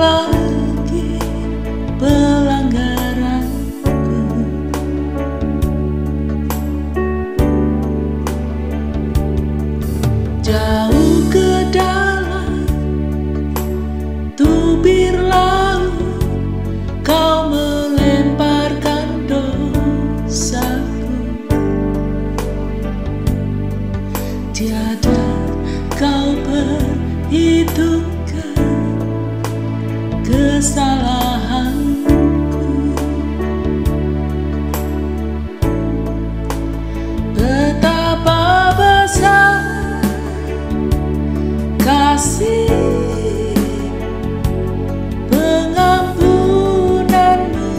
lagi pelanggaranku. Jauh ke dalam tubir laut kau melemparkan dosaku. Tiada kau perhitungkan kesalahanku. Betapa besar kasih pengampunanmu,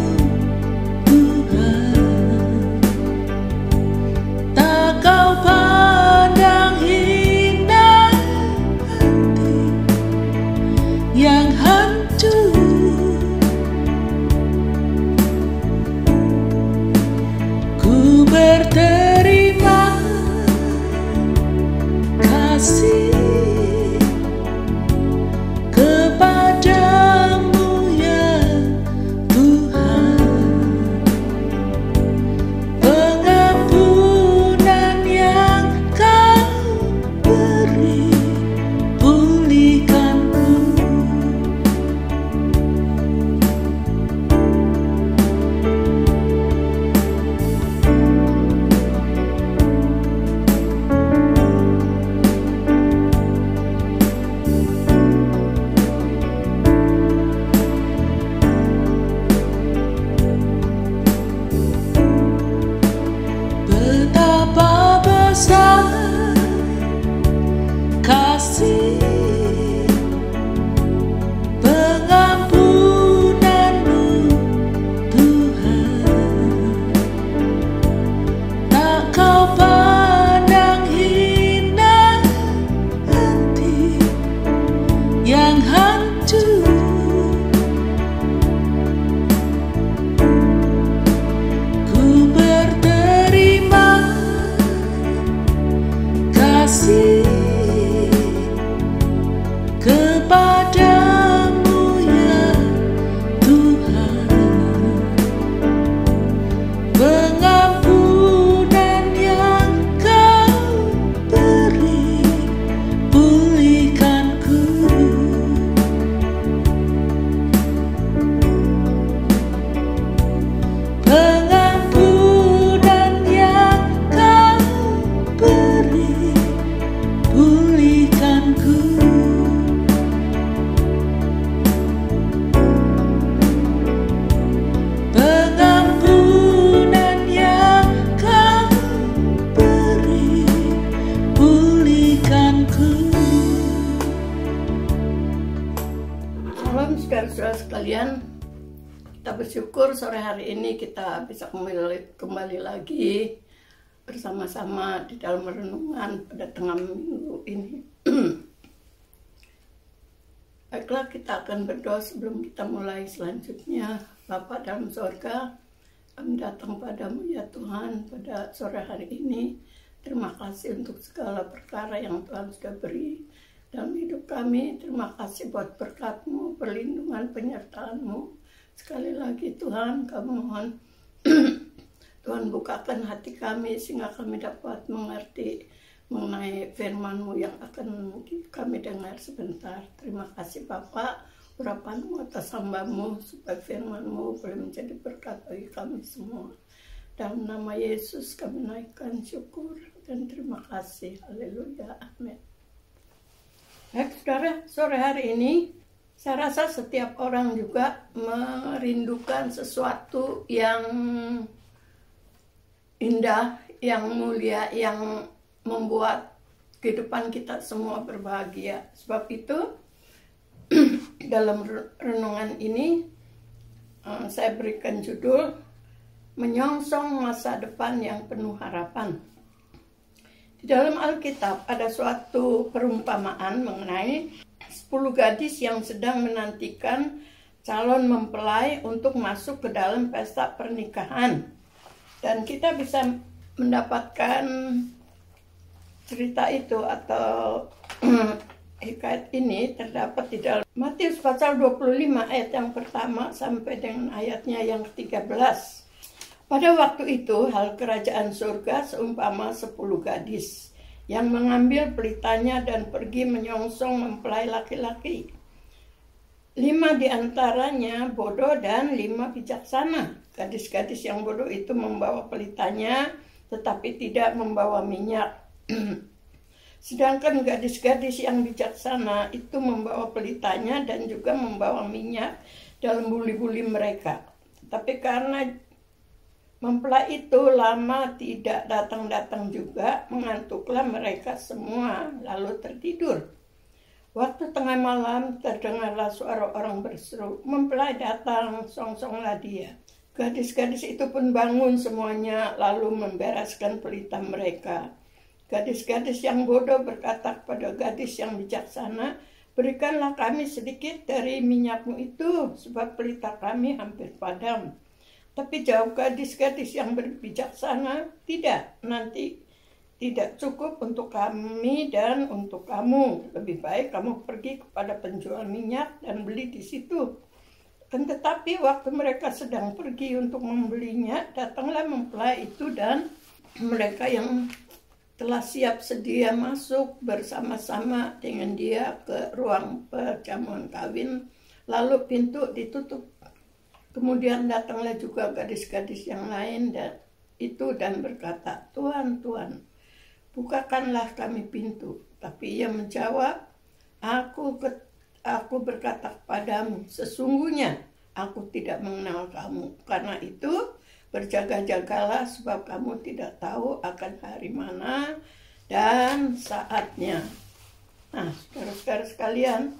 Tuhan. Tak kau pandang hina hati yang hancur. Ku berterima kasih kepadamu ya Tuhan. Pengampunan yang kau beri pulihkanku. Betapa besar kasih pengampunanmu, Tuhan. Tak kau pandang hina hati yang hancur. Ku berterima kasih kepadamu ya Tuhan. Pengampunan yang kau beri pulihkanku. Pengampunan yang kau beri pulihkanku. Pengampunan yang kau beri pulihkanku. Salam saudara-saudara sekalian, kita bersyukur sore hari ini kita bisa kembali lagi bersama-sama di dalam renungan pada tengah minggu ini. Baiklah, kita akan berdoa sebelum kita mulai selanjutnya. Bapa dalam sorga, kami datang padamu ya Tuhan pada sore hari ini. Terima kasih untuk segala perkara yang Tuhan sudah beri dalam hidup kami. Terima kasih buat berkat-Mu, perlindungan, penyertaan-Mu. Sekali lagi Tuhan, kami mohon Tuhan bukakan hati kami sehingga kami dapat mengerti mengenai firman-Mu yang akan kami dengar sebentar. Terima kasih Bapa, urapan-Mu atas hamba-Mu supaya firman-Mu boleh menjadi berkat bagi kami semua. Dalam nama Yesus kami naikkan syukur dan terima kasih. Haleluya, amin. Baik saudara, sore hari ini saya rasa setiap orang juga merindukan sesuatu yang indah, yang mulia, yang membuat kehidupan kita semua berbahagia. Sebab itu dalam renungan ini saya berikan judul Menyongsong Masa Depan yang Penuh Harapan. Di dalam Alkitab ada suatu perumpamaan mengenai 10 gadis yang sedang menantikan calon mempelai untuk masuk ke dalam pesta pernikahan. Dan kita bisa mendapatkan cerita itu atau hikayat ini terdapat di dalam Matius pasal 25 ayat yang pertama sampai dengan ayatnya yang ke-13. Pada waktu itu hal kerajaan surga seumpama 10 gadis yang mengambil pelitanya dan pergi menyongsong mempelai laki-laki. 5 di antaranya bodoh dan 5 bijaksana. Gadis-gadis yang bodoh itu membawa pelitanya tetapi tidak membawa minyak. Sedangkan gadis-gadis yang bijaksana itu membawa pelitanya dan juga membawa minyak dalam buli-buli mereka. Tapi karena mempelai itu lama tidak datang-datang juga, mengantuklah mereka semua lalu tertidur. Waktu tengah malam terdengarlah suara orang berseru, "Mempelai datang, songsonglah dia." Gadis-gadis itu pun bangun semuanya lalu membereskan pelita mereka. Gadis-gadis yang bodoh berkata kepada gadis yang bijaksana, "Berikanlah kami sedikit dari minyakmu itu, sebab pelita kami hampir padam." Tapi jawab gadis-gadis yang bijaksana, "Tidak, nanti tidak cukup untuk kami dan untuk kamu. Lebih baik kamu pergi kepada penjual minyak dan beli di situ." Tetapi waktu mereka sedang pergi untuk membelinya, datanglah mempelai itu dan mereka yang telah siap sedia masuk bersama-sama dengan dia ke ruang perjamuan kawin, lalu pintu ditutup. Kemudian datanglah juga gadis-gadis yang lain dan berkata, "Tuhan, Tuhan, bukakanlah kami pintu." Tapi ia menjawab, Aku berkata kepadamu, sesungguhnya aku tidak mengenal kamu. Karena itu berjaga-jagalah, sebab kamu tidak tahu akan hari mana dan saatnya. Nah, saudara-saudara sekalian,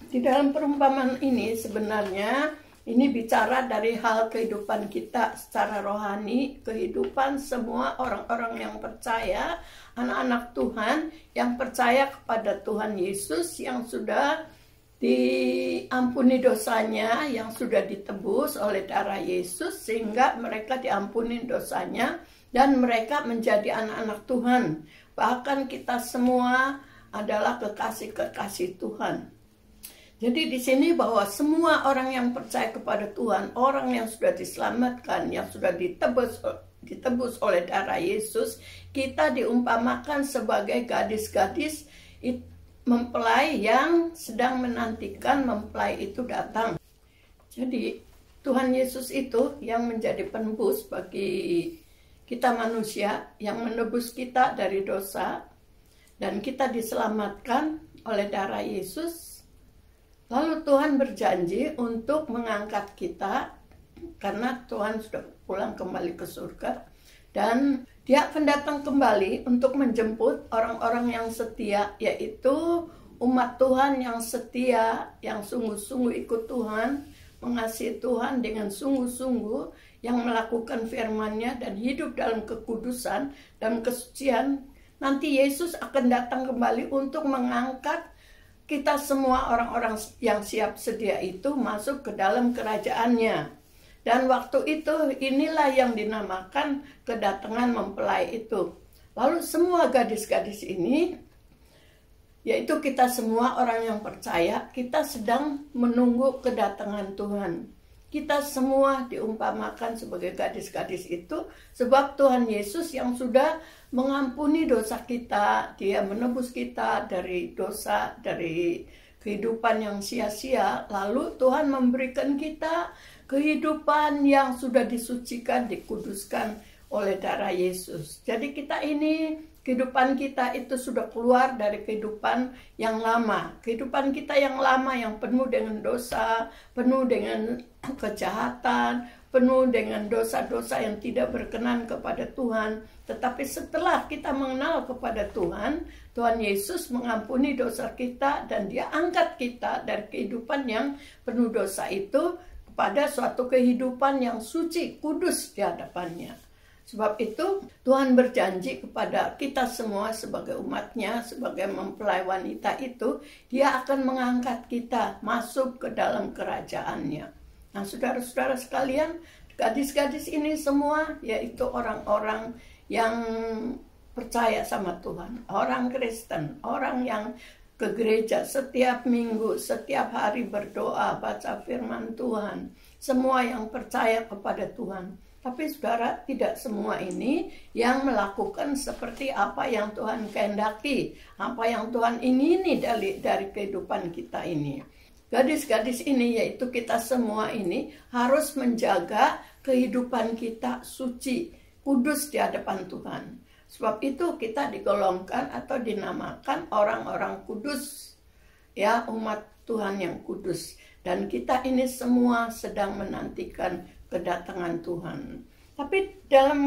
di dalam perumpamaan ini sebenarnya ini bicara dari hal kehidupan kita secara rohani, kehidupan semua orang-orang yang percaya, anak-anak Tuhan yang percaya kepada Tuhan Yesus yang sudah diampuni dosanya, yang sudah ditebus oleh darah Yesus, sehingga mereka diampuni dosanya dan mereka menjadi anak-anak Tuhan. Bahkan kita semua adalah kekasih-kekasih Tuhan. Jadi di sini bahwa semua orang yang percaya kepada Tuhan, orang yang sudah diselamatkan, yang sudah ditebus oleh darah Yesus, kita diumpamakan sebagai gadis-gadis mempelai yang sedang menantikan mempelai itu datang. Jadi Tuhan Yesus itu yang menjadi penebus bagi kita manusia, yang menebus kita dari dosa, dan kita diselamatkan oleh darah Yesus. Lalu Tuhan berjanji untuk mengangkat kita karena Tuhan sudah pulang kembali ke surga, dan Dia akan datang kembali untuk menjemput orang-orang yang setia, yaitu umat Tuhan yang setia, yang sungguh-sungguh ikut Tuhan, mengasihi Tuhan dengan sungguh-sungguh, yang melakukan firman-Nya dan hidup dalam kekudusan dan kesucian. Nanti Yesus akan datang kembali untuk mengangkat kita semua orang-orang yang siap sedia itu masuk ke dalam kerajaan-Nya. Dan waktu itu inilah yang dinamakan kedatangan mempelai itu. Lalu semua gadis-gadis ini, yaitu kita semua orang yang percaya, kita sedang menunggu kedatangan Tuhan. Kita semua diumpamakan sebagai gadis-gadis itu, sebab Tuhan Yesus yang sudah mengampuni dosa kita, Dia menebus kita dari dosa, dari kehidupan yang sia-sia. Lalu Tuhan memberikan kita kehidupan yang sudah disucikan, dikuduskan oleh darah Yesus. Jadi kita ini, kehidupan kita itu sudah keluar dari kehidupan yang lama. Kehidupan kita yang lama yang penuh dengan dosa, penuh dengan kejahatan, penuh dengan dosa-dosa yang tidak berkenan kepada Tuhan. Tetapi setelah kita mengenal kepada Tuhan, Tuhan Yesus mengampuni dosa kita dan Dia angkat kita dari kehidupan yang penuh dosa itu pada suatu kehidupan yang suci, kudus di hadapannya. Sebab itu Tuhan berjanji kepada kita semua sebagai umatnya, sebagai mempelai wanita itu, Dia akan mengangkat kita masuk ke dalam kerajaan-Nya. Nah, saudara-saudara sekalian, gadis-gadis ini semua yaitu orang-orang yang percaya sama Tuhan, orang Kristen, orang yang ke gereja setiap minggu, setiap hari berdoa, baca firman Tuhan. Semua yang percaya kepada Tuhan. Tapi saudara, tidak semua ini yang melakukan seperti apa yang Tuhan kehendaki, apa yang Tuhan ingini dari kehidupan kita ini. Gadis-gadis ini, yaitu kita semua ini, harus menjaga kehidupan kita suci, kudus di hadapan Tuhan. Sebab itu kita digolongkan atau dinamakan orang-orang kudus, ya, umat Tuhan yang kudus. Dan kita ini semua sedang menantikan kedatangan Tuhan. Tapi dalam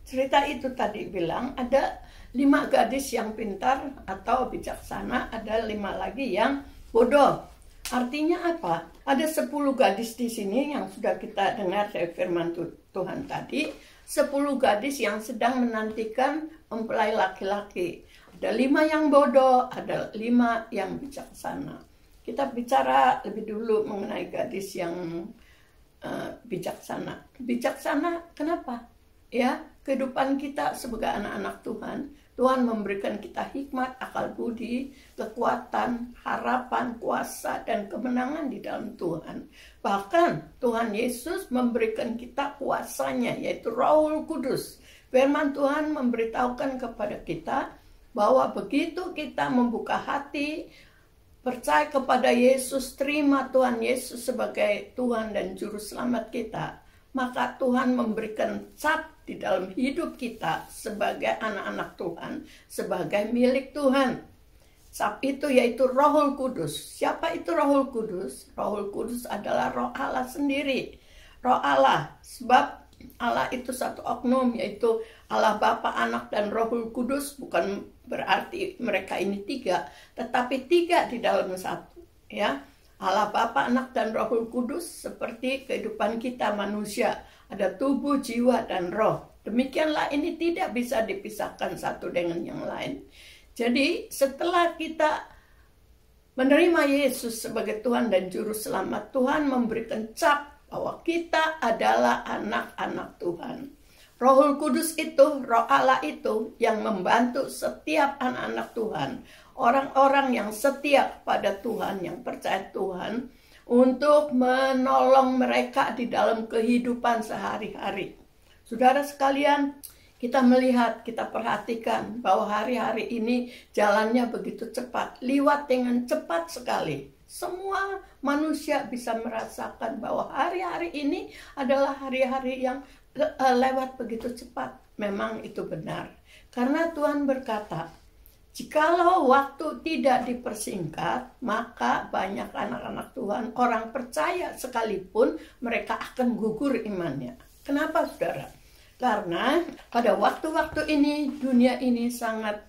cerita itu tadi bilang ada 5 gadis yang pintar atau bijaksana, ada 5 lagi yang bodoh. Artinya apa? Ada 10 gadis di sini yang sudah kita dengar dari firman Tuhan tadi. 10 gadis yang sedang menantikan mempelai laki-laki. Ada 5 yang bodoh, ada 5 yang bijaksana. Kita bicara lebih dulu mengenai gadis yang bijaksana. Bijaksana kenapa? Ya, kehidupan kita sebagai anak-anak Tuhan, Tuhan memberikan kita hikmat, akal budi, kekuatan, harapan, kuasa, dan kemenangan di dalam Tuhan. Bahkan Tuhan Yesus memberikan kita kuasanya, yaitu Roh Kudus. Firman Tuhan memberitahukan kepada kita bahwa begitu kita membuka hati, percaya kepada Yesus, terima Tuhan Yesus sebagai Tuhan dan Juru Selamat kita, maka Tuhan memberikan cap di dalam hidup kita sebagai anak-anak Tuhan, sebagai milik Tuhan. Cap itu yaitu Roh Kudus. Siapa itu Roh Kudus? Roh Kudus adalah Roh Allah sendiri. Roh Allah, sebab Allah itu satu oknum, yaitu Allah Bapa, Anak, dan Roh Kudus. Bukan berarti mereka ini 3, tetapi 3 di dalam satu, ya. Allah Bapa, Anak, dan Roh Kudus seperti kehidupan kita manusia. Ada tubuh, jiwa, dan roh. Demikianlah ini tidak bisa dipisahkan satu dengan yang lain. Jadi setelah kita menerima Yesus sebagai Tuhan dan Juru Selamat, Tuhan memberikan cap bahwa kita adalah anak-anak Tuhan. Roh Kudus itu, Roh Allah itu yang membantu setiap anak-anak Tuhan. Orang-orang yang setia pada Tuhan, yang percaya Tuhan, untuk menolong mereka di dalam kehidupan sehari-hari. Saudara sekalian, kita melihat, kita perhatikan bahwa hari-hari ini jalannya begitu cepat, liwat dengan cepat sekali. Semua manusia bisa merasakan bahwa hari-hari ini adalah hari-hari yang lewat begitu cepat. Memang itu benar. Karena Tuhan berkata, jikalau waktu tidak dipersingkat, maka banyak anak-anak Tuhan, orang percaya sekalipun, mereka akan gugur imannya. Kenapa, saudara? Karena pada waktu-waktu ini, dunia ini sangat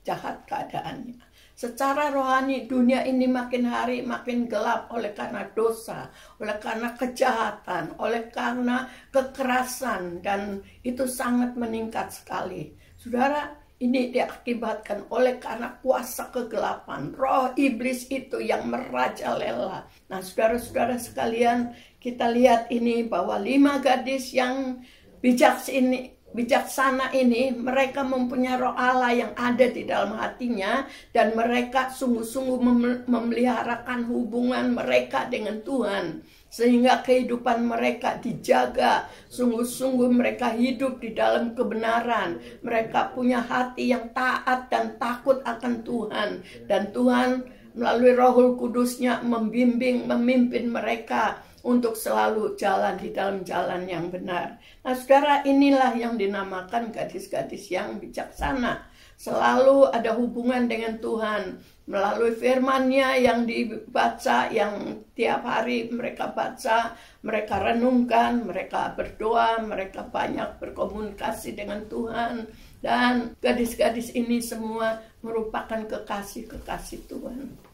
jahat keadaannya. Secara rohani, dunia ini makin hari makin gelap oleh karena dosa, oleh karena kejahatan, oleh karena kekerasan, dan itu sangat meningkat sekali. Saudara, ini diakibatkan oleh karena kuasa kegelapan, roh iblis itu yang merajalela. Nah, saudara-saudara sekalian, kita lihat ini bahwa 5 gadis yang bijaksana ini, mereka mempunyai Roh Allah yang ada di dalam hatinya, dan mereka sungguh-sungguh memeliharakan hubungan mereka dengan Tuhan, sehingga kehidupan mereka dijaga. Sungguh-sungguh mereka hidup di dalam kebenaran. Mereka punya hati yang taat dan takut akan Tuhan, dan Tuhan melalui Roh Kudusnya membimbing, memimpin mereka untuk selalu jalan di dalam jalan yang benar. Nah, saudara, inilah yang dinamakan gadis-gadis yang bijaksana. Selalu ada hubungan dengan Tuhan melalui firman-Nya yang dibaca, yang tiap hari mereka baca, mereka renungkan, mereka berdoa, mereka banyak berkomunikasi dengan Tuhan. Dan gadis-gadis ini semua merupakan kekasih-kekasih Tuhan.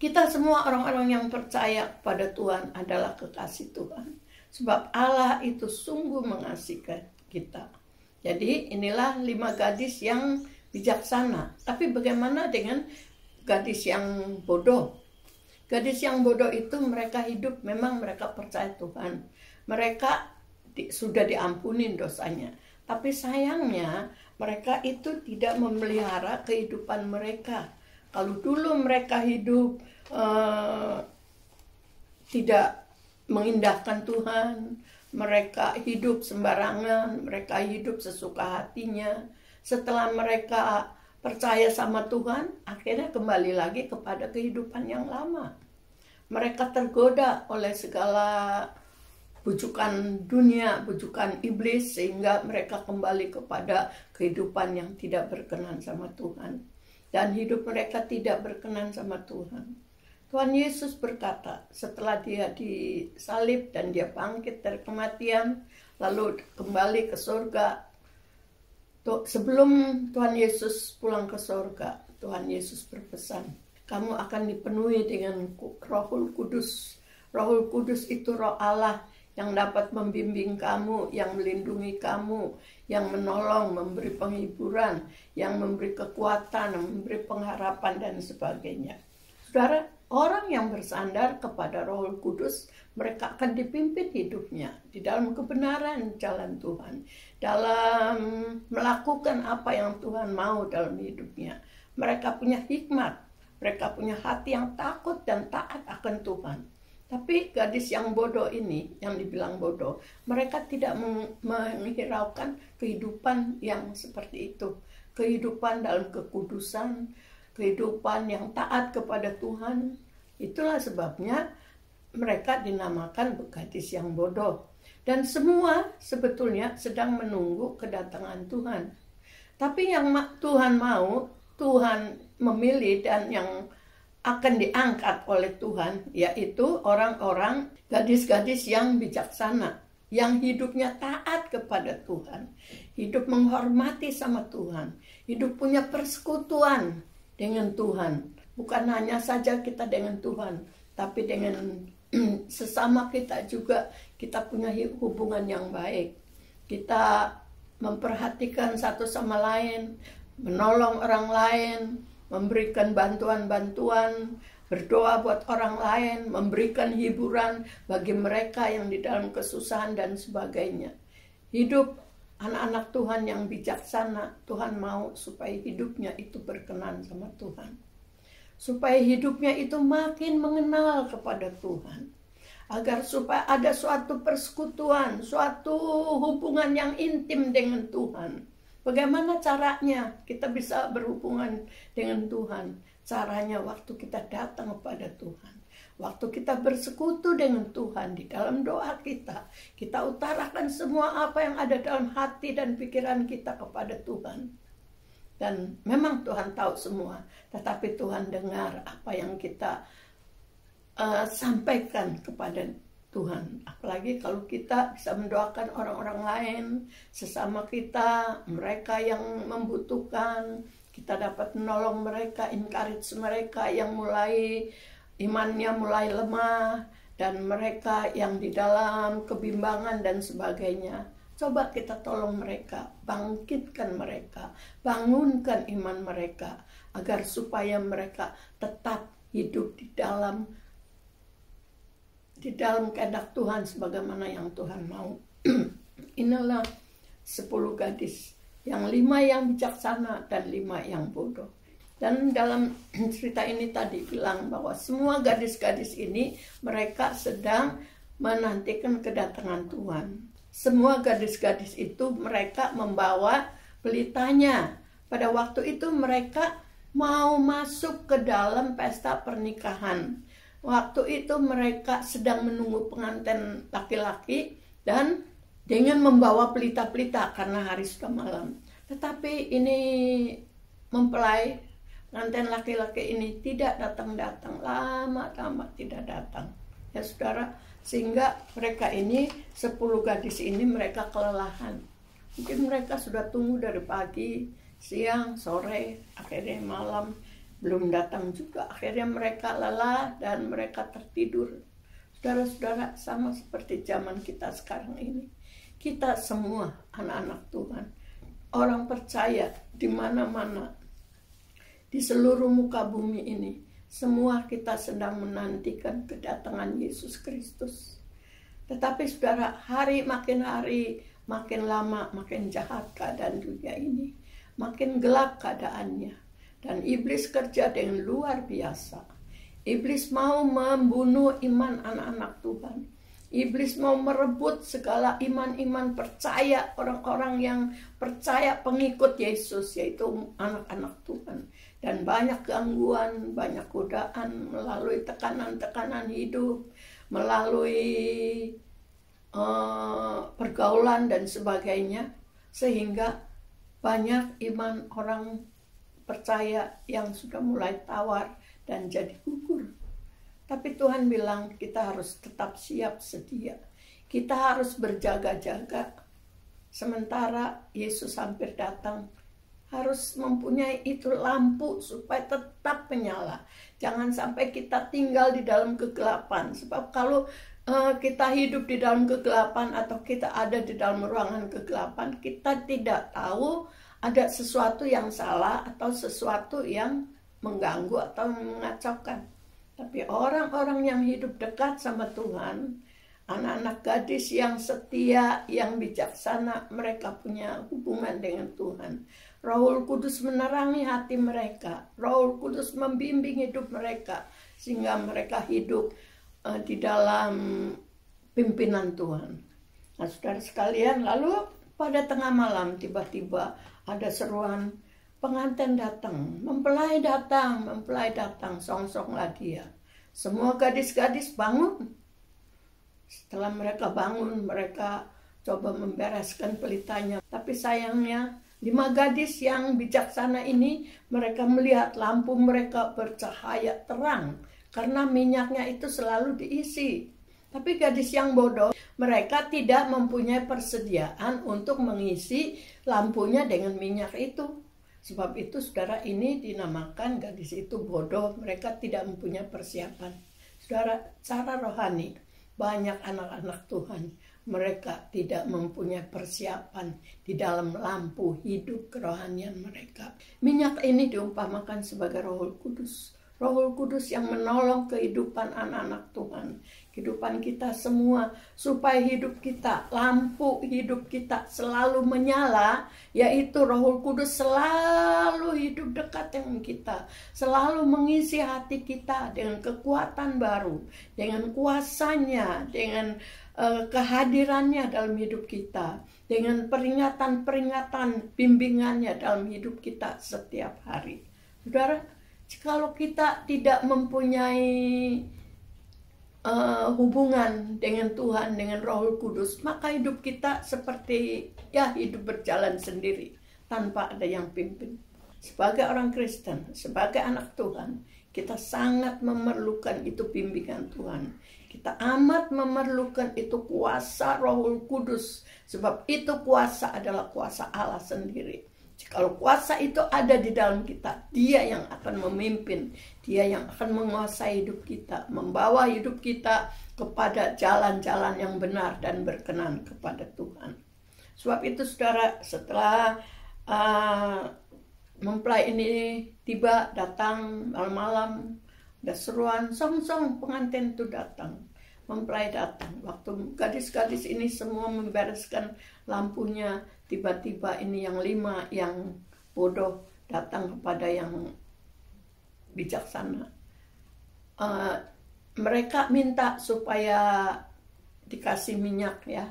Kita semua orang-orang yang percaya pada Tuhan adalah kekasih Tuhan. Sebab Allah itu sungguh mengasihi kita. Jadi inilah 5 gadis yang bijaksana. Tapi bagaimana dengan gadis yang bodoh? Gadis yang bodoh itu mereka hidup, memang mereka percaya Tuhan. Mereka sudah diampuni dosanya. Tapi sayangnya mereka itu tidak memelihara kehidupan mereka. Kalau dulu mereka hidup tidak mengindahkan Tuhan, mereka hidup sembarangan, mereka hidup sesuka hatinya. Setelah mereka percaya sama Tuhan, akhirnya kembali lagi kepada kehidupan yang lama. Mereka tergoda oleh segala bujukan dunia, bujukan iblis, sehingga mereka kembali kepada kehidupan yang tidak berkenan sama Tuhan. Dan hidup mereka tidak berkenan sama Tuhan. Tuhan Yesus berkata, setelah dia disalib dan dia bangkit dari kematian, lalu kembali ke surga. Sebelum Tuhan Yesus pulang ke surga, Tuhan Yesus berpesan, kamu akan dipenuhi dengan Rohul Kudus. Rohul Kudus itu Roh Allah yang dapat membimbing kamu, yang melindungi kamu, yang menolong, memberi penghiburan, yang memberi kekuatan, memberi pengharapan, dan sebagainya. Saudara, orang yang bersandar kepada Roh Kudus, mereka akan dipimpin hidupnya di dalam kebenaran jalan Tuhan, dalam melakukan apa yang Tuhan mau dalam hidupnya. Mereka punya hikmat, mereka punya hati yang takut dan taat akan Tuhan. Tapi gadis yang bodoh ini, yang dibilang bodoh, mereka tidak menghiraukan kehidupan yang seperti itu. Kehidupan dalam kekudusan, kehidupan yang taat kepada Tuhan. Itulah sebabnya mereka dinamakan gadis yang bodoh. Dan semua sebetulnya sedang menunggu kedatangan Tuhan. Tapi yang Tuhan mau, Tuhan memilih dan yang akan diangkat oleh Tuhan, yaitu orang-orang, gadis-gadis yang bijaksana, yang hidupnya taat kepada Tuhan, hidup menghormati sama Tuhan, hidup punya persekutuan dengan Tuhan. Bukan hanya saja kita dengan Tuhan, tapi dengan sesama kita juga kita punya hubungan yang baik. Kita memperhatikan satu sama lain, menolong orang lain, memberikan bantuan-bantuan, berdoa buat orang lain, memberikan hiburan bagi mereka yang di dalam kesusahan dan sebagainya. Hidup anak-anak Tuhan yang bijaksana, Tuhan mau supaya hidupnya itu berkenan sama Tuhan. Supaya hidupnya itu makin mengenal kepada Tuhan. Agar supaya ada suatu persekutuan, suatu hubungan yang intim dengan Tuhan. Bagaimana caranya kita bisa berhubungan dengan Tuhan? Caranya waktu kita datang kepada Tuhan. Waktu kita bersekutu dengan Tuhan di dalam doa kita. Kita utarakan semua apa yang ada dalam hati dan pikiran kita kepada Tuhan. Dan memang Tuhan tahu semua. Tetapi Tuhan dengar apa yang kita sampaikan kepada Tuhan. Apalagi kalau kita bisa mendoakan orang-orang lain, sesama kita, mereka yang membutuhkan, kita dapat menolong mereka, encourage mereka yang mulai imannya mulai lemah, dan mereka yang di dalam kebimbangan dan sebagainya. Coba kita tolong mereka, bangkitkan mereka, bangunkan iman mereka, agar supaya mereka tetap hidup di dalam kehendak Tuhan sebagaimana yang Tuhan mau. Inilah 10 gadis, yang 5 yang bijaksana dan 5 yang bodoh. Dan dalam cerita ini tadi bilang bahwa semua gadis-gadis ini mereka sedang menantikan kedatangan Tuhan. Semua gadis-gadis itu mereka membawa pelitanya. Pada waktu itu mereka mau masuk ke dalam pesta pernikahan. Waktu itu mereka sedang menunggu pengantin laki-laki dan dengan membawa pelita-pelita karena hari sudah malam. Tetapi ini mempelai pengantin laki-laki ini tidak datang-datang, lama-lama tidak datang. Ya saudara, sehingga mereka ini 10 gadis ini mereka kelelahan. Mungkin mereka sudah tunggu dari pagi, siang, sore, akhirnya malam belum datang juga. Akhirnya mereka lelah dan mereka tertidur. Saudara-saudara, sama seperti zaman kita sekarang ini. Kita semua anak-anak Tuhan, orang percaya di mana-mana, di seluruh muka bumi ini, semua kita sedang menantikan kedatangan Yesus Kristus. Tetapi saudara, hari makin lama makin jahat keadaan dunia ini. Makin gelap keadaannya. Dan iblis kerja dengan luar biasa. Iblis mau membunuh iman anak-anak Tuhan. Iblis mau merebut segala iman-iman percaya, orang-orang yang percaya pengikut Yesus, yaitu anak-anak Tuhan. Dan banyak gangguan, banyak godaan melalui tekanan-tekanan hidup, melalui pergaulan dan sebagainya, sehingga banyak iman orang percaya yang sudah mulai tawar dan jadi gugur. Tapi Tuhan bilang kita harus tetap siap sedia. Kita harus berjaga-jaga. Sementara Yesus hampir datang, harus mempunyai itu lampu supaya tetap menyala. Jangan sampai kita tinggal di dalam kegelapan. Sebab kalau kita hidup di dalam kegelapan atau kita ada di dalam ruangan kegelapan, kita tidak tahu ada sesuatu yang salah atau sesuatu yang mengganggu atau mengacaukan. Tapi orang-orang yang hidup dekat sama Tuhan, anak-anak gadis yang setia, yang bijaksana, mereka punya hubungan dengan Tuhan. Roh Kudus menerangi hati mereka. Roh Kudus membimbing hidup mereka, sehingga mereka hidup di dalam pimpinan Tuhan. Nah, saudara sekalian, lalu pada tengah malam tiba-tiba ada seruan, pengantin datang, mempelai datang, songsonglah dia. Semua gadis-gadis bangun. Setelah mereka bangun, mereka coba membereskan pelitanya. Tapi sayangnya, 5 gadis yang bijaksana ini, mereka melihat lampu mereka bercahaya terang, karena minyaknya itu selalu diisi. Tapi gadis yang bodoh, mereka tidak mempunyai persediaan untuk mengisi lampunya dengan minyak itu. Sebab itu saudara, ini dinamakan gadis itu bodoh, mereka tidak mempunyai persiapan. Saudara, secara rohani, banyak anak-anak Tuhan, mereka tidak mempunyai persiapan di dalam lampu hidup kerohanian mereka. Minyak ini diumpamakan sebagai Roh Kudus. Roh Kudus yang menolong kehidupan anak-anak Tuhan, kehidupan kita semua, supaya hidup kita, lampu hidup kita selalu menyala, yaitu Roh Kudus selalu hidup dekat dengan kita, selalu mengisi hati kita dengan kekuatan baru, dengan kuasanya, dengan kehadirannya dalam hidup kita, dengan peringatan-peringatan bimbingannya dalam hidup kita setiap hari. Saudara, kalau kita tidak mempunyai hubungan dengan Tuhan, dengan Roh Kudus, maka hidup kita seperti hidup berjalan sendiri tanpa ada yang pimpin. Sebagai orang Kristen, sebagai anak Tuhan, kita sangat memerlukan itu bimbingan Tuhan. Kita amat memerlukan itu kuasa Roh Kudus, sebab itu kuasa adalah kuasa Allah sendiri. Kalau kuasa itu ada di dalam kita, Dia yang akan memimpin, Dia yang akan menguasai hidup kita, membawa hidup kita kepada jalan-jalan yang benar dan berkenan kepada Tuhan. Sebab itu saudara, setelah mempelai ini tiba, datang malam-malam, ada seruan, song-song, pengantin itu datang. Mempelai datang. Waktu gadis-gadis ini semua membereskan lampunya, tiba-tiba ini yang 5 yang bodoh datang kepada yang bijaksana. Mereka minta supaya dikasih minyak ya.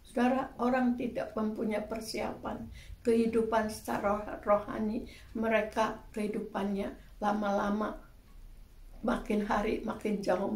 Saudara, orang tidak mempunyai persiapan kehidupan secara rohani, mereka kehidupannya lama-lama makin hari makin jauh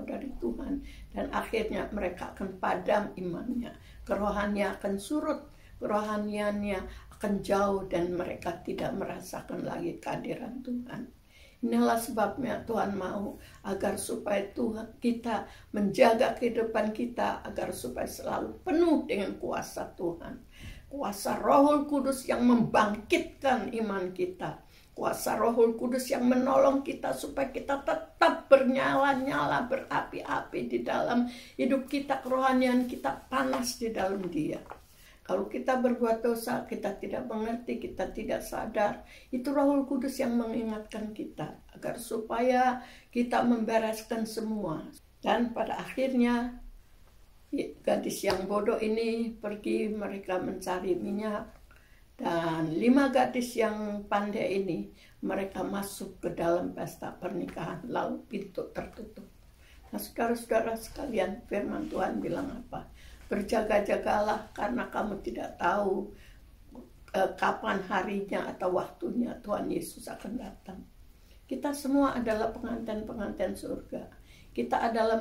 dari Tuhan, dan akhirnya mereka akan padam imannya, kerohaniannya akan surut, kerohaniannya akan jauh, dan mereka tidak merasakan lagi kehadiran Tuhan. Inilah sebabnya Tuhan mau agar supaya Tuhan kita menjaga kehidupan kita, agar supaya selalu penuh dengan kuasa Tuhan, kuasa Roh Kudus yang membangkitkan iman kita, kuasa Roh Kudus yang menolong kita supaya kita tetap bernyala-nyala, berapi-api di dalam hidup kita, kerohanian kita panas di dalam Dia. Kalau kita berbuat dosa, kita tidak mengerti, kita tidak sadar, itu Roh Kudus yang mengingatkan kita agar supaya kita membereskan semua. Dan pada akhirnya gadis yang bodoh ini pergi, mereka mencari minyak, Dan 5 gadis yang pandai ini, mereka masuk ke dalam pesta pernikahan, lalu pintu tertutup. Nah, saudara-saudara sekalian, firman Tuhan bilang apa? Berjaga-jagalah karena kamu tidak tahu kapan harinya atau waktunya Tuhan Yesus akan datang. Kita semua adalah pengantin-pengantin surga. Kita adalah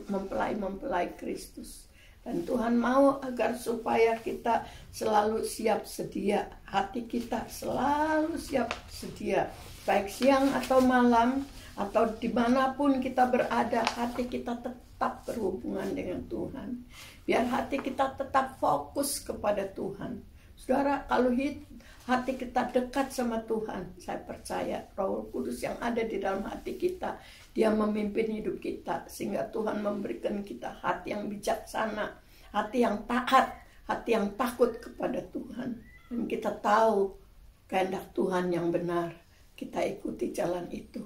mempelai-mempelai Kristus. Dan Tuhan mau agar supaya kita selalu siap sedia. Hati kita selalu siap sedia. Baik siang atau malam, atau dimanapun kita berada, hati kita tetap berhubungan dengan Tuhan. Biar hati kita tetap fokus kepada Tuhan. Saudara, kalau hati kita dekat sama Tuhan, saya percaya Roh Kudus yang ada di dalam hati kita, Dia memimpin hidup kita, sehingga Tuhan memberikan kita hati yang bijaksana, hati yang taat, hati yang takut kepada Tuhan. Dan kita tahu kehendak Tuhan yang benar, kita ikuti jalan itu.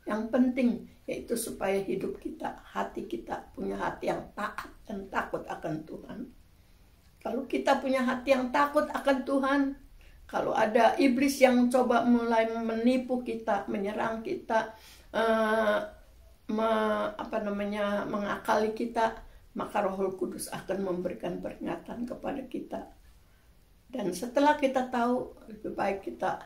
Yang penting yaitu supaya hidup kita, hati kita punya hati yang taat dan takut akan Tuhan. Kalau kita punya hati yang takut akan Tuhan, kalau ada iblis yang coba mulai menipu kita, menyerang kita, mengakali kita, maka Roh Kudus akan memberikan peringatan kepada kita. Dan setelah kita tahu, lebih baik kita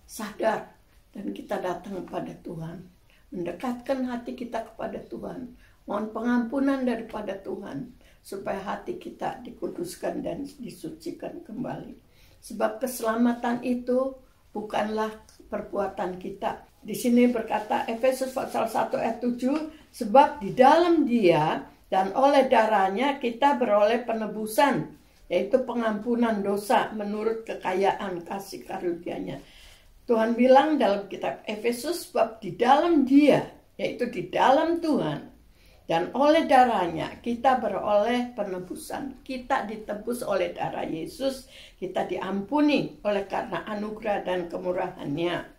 sadar dan kita datang kepada Tuhan, mendekatkan hati kita kepada Tuhan, mohon pengampunan daripada Tuhan, supaya hati kita dikuduskan dan disucikan kembali. Sebab keselamatan itu bukanlah perbuatan kita. Di sini berkata Efesus pasal 1 ayat 7, sebab di dalam Dia dan oleh darahnya kita beroleh penebusan, yaitu pengampunan dosa menurut kekayaan kasih karunia-Nya. Tuhan bilang dalam kitab Efesus, sebab di dalam Dia, yaitu di dalam Tuhan, dan oleh darahnya kita beroleh penebusan. Kita ditebus oleh darah Yesus, kita diampuni oleh karena anugerah dan kemurahan-Nya.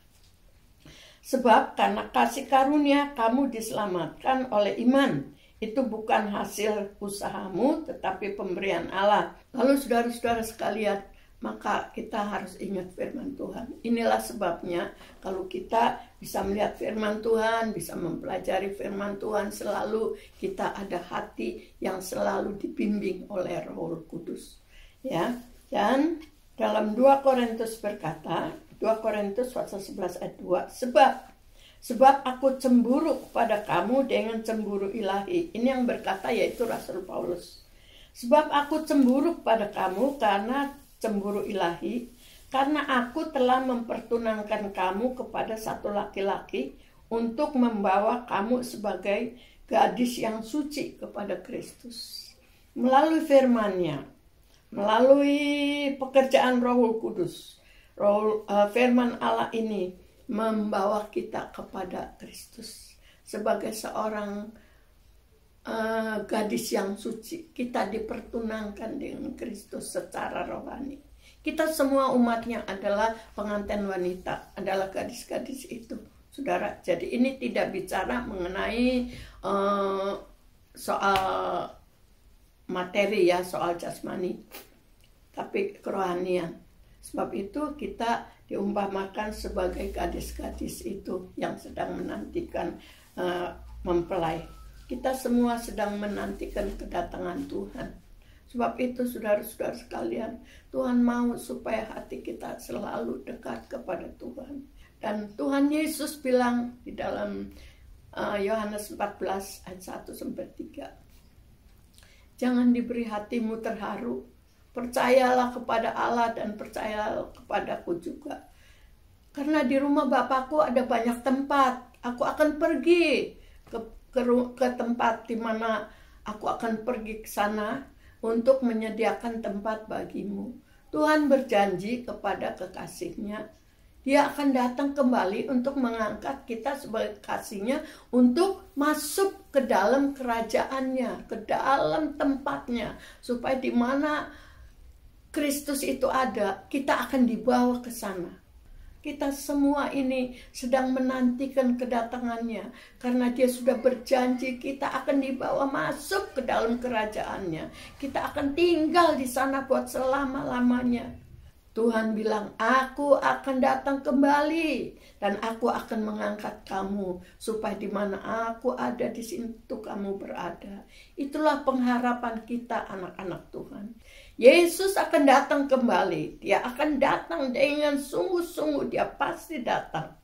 Sebab karena kasih karunia kamu diselamatkan oleh iman. Itu bukan hasil usahamu, tetapi pemberian Allah. Lalu saudara-saudara sekalian, maka kita harus ingat firman Tuhan. Inilah sebabnya kalau kita bisa melihat firman Tuhan, bisa mempelajari firman Tuhan, selalu kita ada hati yang selalu dibimbing oleh Roh Kudus. Ya, dan dalam 2 Korintus berkata, 2 Korintus pasal 11 ayat 2, sebab aku cemburu kepada kamu dengan cemburu ilahi. Ini yang berkata yaitu Rasul Paulus. Sebab aku cemburu kepada kamu karena cemburu ilahi, karena aku telah mempertunangkan kamu kepada satu laki-laki untuk membawa kamu sebagai gadis yang suci kepada Kristus. Melalui firman-Nya, melalui pekerjaan Roh Kudus, firman Allah ini membawa kita kepada Kristus sebagai seorang gadis yang suci. Kita dipertunangkan dengan Kristus secara rohani. Kita semua umatnya adalah pengantin wanita, adalah gadis-gadis itu, saudara. Jadi ini tidak bicara mengenai soal materi ya, soal jasmani, tapi kerohanian. Sebab itu kita diumpamakan sebagai gadis-gadis itu yang sedang menantikan mempelai. Kita semua sedang menantikan kedatangan Tuhan. Sebab itu saudara-saudara sekalian, Tuhan mau supaya hati kita selalu dekat kepada Tuhan. Dan Tuhan Yesus bilang di dalam Yohanes 14 ayat 1-3, jangan diberi hatimu terharu, percayalah kepada Allah dan percayalah kepadaku juga. Karena di rumah Bapakku ada banyak tempat, aku akan pergi ke tempat di mana aku akan pergi ke sana untuk menyediakan tempat bagimu. Tuhan berjanji kepada kekasihnya, Dia akan datang kembali untuk mengangkat kita sebagai kasihnya untuk masuk ke dalam kerajaannya, ke dalam tempatnya, supaya di mana Kristus itu ada, kita akan dibawa ke sana. Kita semua ini sedang menantikan kedatangannya, karena Dia sudah berjanji kita akan dibawa masuk ke dalam kerajaannya. Kita akan tinggal di sana buat selama-lamanya. Tuhan bilang, aku akan datang kembali dan aku akan mengangkat kamu supaya di mana aku ada di situ kamu berada. Itulah pengharapan kita anak-anak Tuhan. Yesus akan datang kembali. Dia akan datang dengan sungguh-sungguh, dia pasti datang.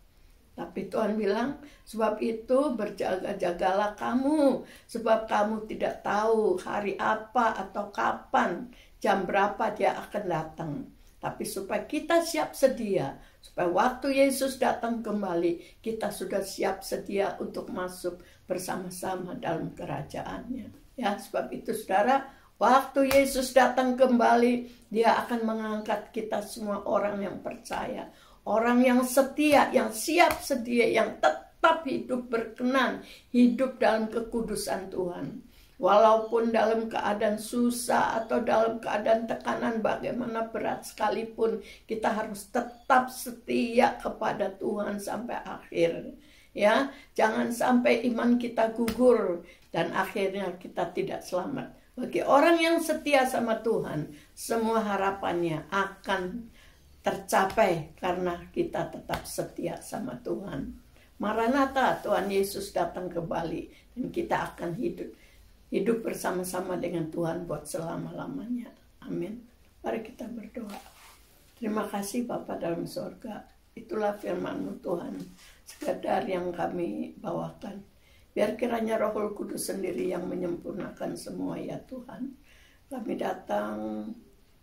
Tapi Tuhan bilang, sebab itu berjaga-jagalah kamu, sebab kamu tidak tahu hari apa atau kapan, jam berapa dia akan datang. Tapi supaya kita siap sedia, supaya waktu Yesus datang kembali, kita sudah siap sedia untuk masuk bersama-sama dalam kerajaannya. Ya, sebab itu saudara, waktu Yesus datang kembali, dia akan mengangkat kita semua orang yang percaya. Orang yang setia, yang siap sedia, yang tetap hidup berkenan, hidup dalam kekudusan Tuhan. Walaupun dalam keadaan susah atau dalam keadaan tekanan bagaimana berat sekalipun, kita harus tetap setia kepada Tuhan sampai akhir. Ya, jangan sampai iman kita gugur dan akhirnya kita tidak selamat. Bagi orang yang setia sama Tuhan, semua harapannya akan tercapai karena kita tetap setia sama Tuhan. Maranatha, Tuhan Yesus datang kembali dan kita akan hidup bersama-sama dengan Tuhan buat selama-lamanya. Amin. Mari kita berdoa. Terima kasih Bapa dalam sorga. Itulah firman-Mu Tuhan, sekadar yang kami bawakan. Biar kiranya Roh Kudus sendiri yang menyempurnakan semua ya Tuhan. Kami datang,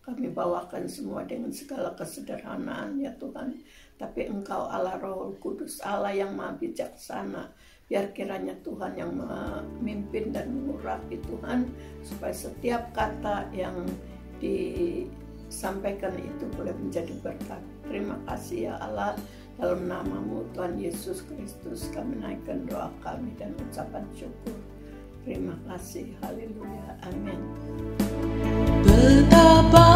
kami bawakan semua dengan segala kesederhanaan ya Tuhan. Tapi Engkau Allah Roh Kudus, Allah yang maha bijaksana. Biar kiranya Tuhan yang memimpin dan mengurapi Tuhan, supaya setiap kata yang disampaikan itu boleh menjadi berkat. Terima kasih ya Allah, dalam nama-Mu Tuhan Yesus Kristus kami naikkan doa kami dan ucapan syukur. Terima kasih, haleluya, amin. Betapa